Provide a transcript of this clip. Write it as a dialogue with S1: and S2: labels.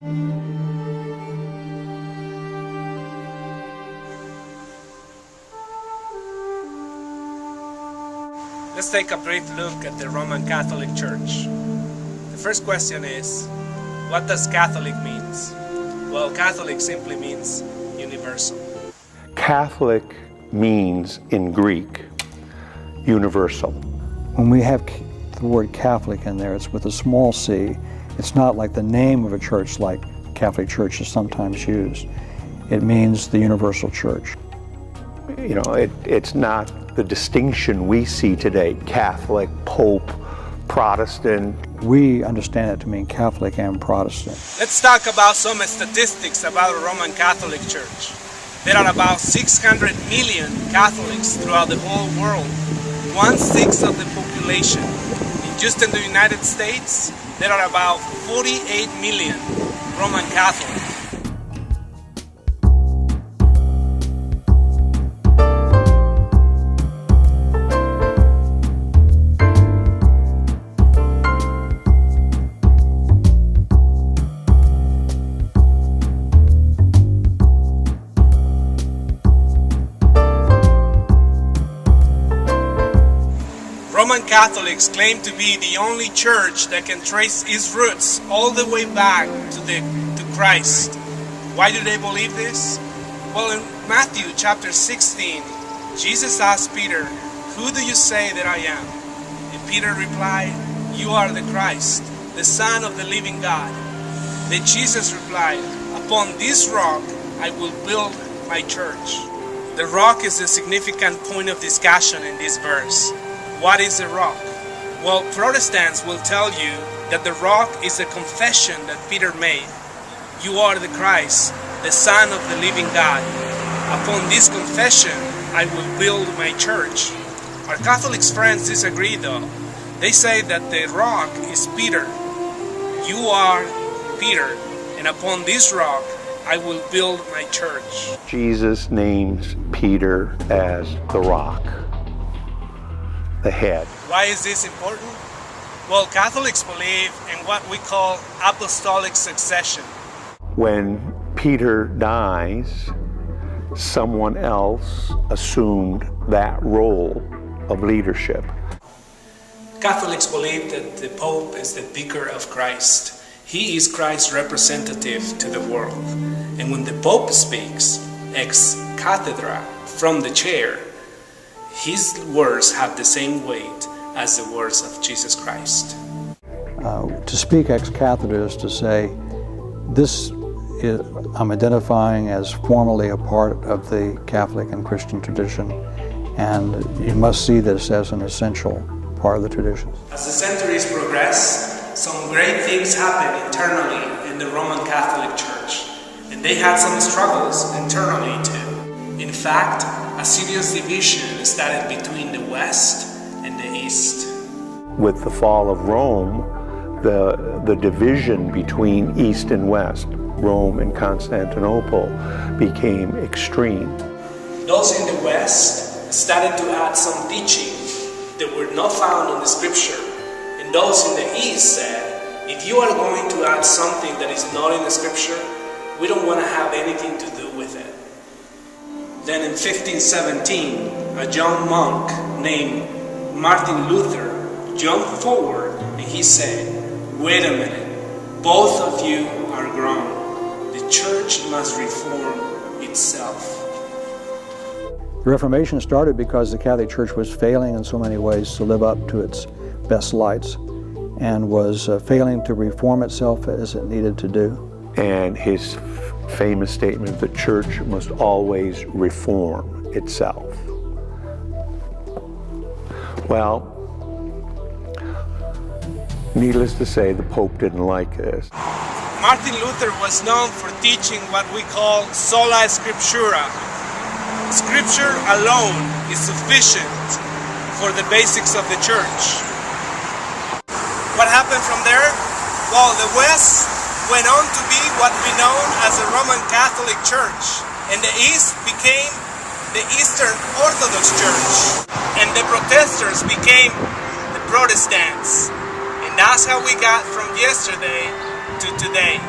S1: Let's take a brief look at the Roman Catholic Church. The first question is, what does Catholic means? Well, Catholic simply means universal.
S2: Catholic means, in Greek, universal.
S3: When we have the word Catholic in there, it's with a small c. It's not like the name of a church like Catholic Church is sometimes used. It means the universal church.
S2: You know, it's not the distinction we see today, Catholic, Pope, Protestant.
S3: We understand it to mean Catholic and Protestant.
S1: Let's talk about some statistics about the Roman Catholic Church. There are about 600 million Catholics throughout the whole world, 1/6 of the population. And just in the United States, there are about 48 million Roman Catholics. Roman Catholics claim to be the only church that can trace its roots all the way back to Christ. Why do they believe this? Well, in Matthew chapter 16, Jesus asked Peter, "Who do you say that I am?" And Peter replied, "You are the Christ, the Son of the living God." Then Jesus replied, "Upon this rock I will build my church." The rock is a significant point of discussion in this verse. What is a rock? Well, Protestants will tell you that the rock is a confession that Peter made. You are the Christ, the Son of the living God. Upon this confession, I will build my church. Our Catholic friends disagree though. They say that the rock is Peter. You are Peter, and upon this rock, I will build my church.
S2: Jesus names Peter as the rock, the head.
S1: Why is this important? Well, Catholics believe in what we call apostolic succession.
S2: When Peter dies, someone else assumed that role of leadership.
S1: Catholics believe that the Pope is the vicar of Christ. He is Christ's representative to the world. And when the Pope speaks ex cathedra, from the chair, his words have the same weight as the words of Jesus Christ.
S3: To speak ex cathedra is to say, I'm identifying as formally a part of the Catholic and Christian tradition, and you must see this as an essential part of the tradition.
S1: As the centuries progress, some great things happen internally in the Roman Catholic Church, and they had some struggles internally too. In fact, a serious division started between the West and the East.
S2: With the fall of Rome, the division between East and West, Rome and Constantinople, became extreme.
S1: Those in the West started to add some teachings that were not found in the Scripture. And those in the East said, if you are going to add something that is not in the Scripture, we don't want to have anything to do with it. Then in 1517, a young monk named Martin Luther jumped forward and he said, "Wait a minute, both of you are wrong. The church must reform itself."
S3: The Reformation started because the Catholic Church was failing in so many ways to live up to its best lights and was failing to reform itself as it needed to do.
S2: And his famous statement, the church must always reform itself. Well, needless to say, the Pope didn't like this.
S1: Martin Luther was known for teaching what we call sola scriptura. Scripture alone is sufficient for the basics of the church. What happened from there? Well, the West went on to be what we know as the Roman Catholic Church, and the East became the Eastern Orthodox Church, and the Protestants became the Protestants. And that's how we got from yesterday to today.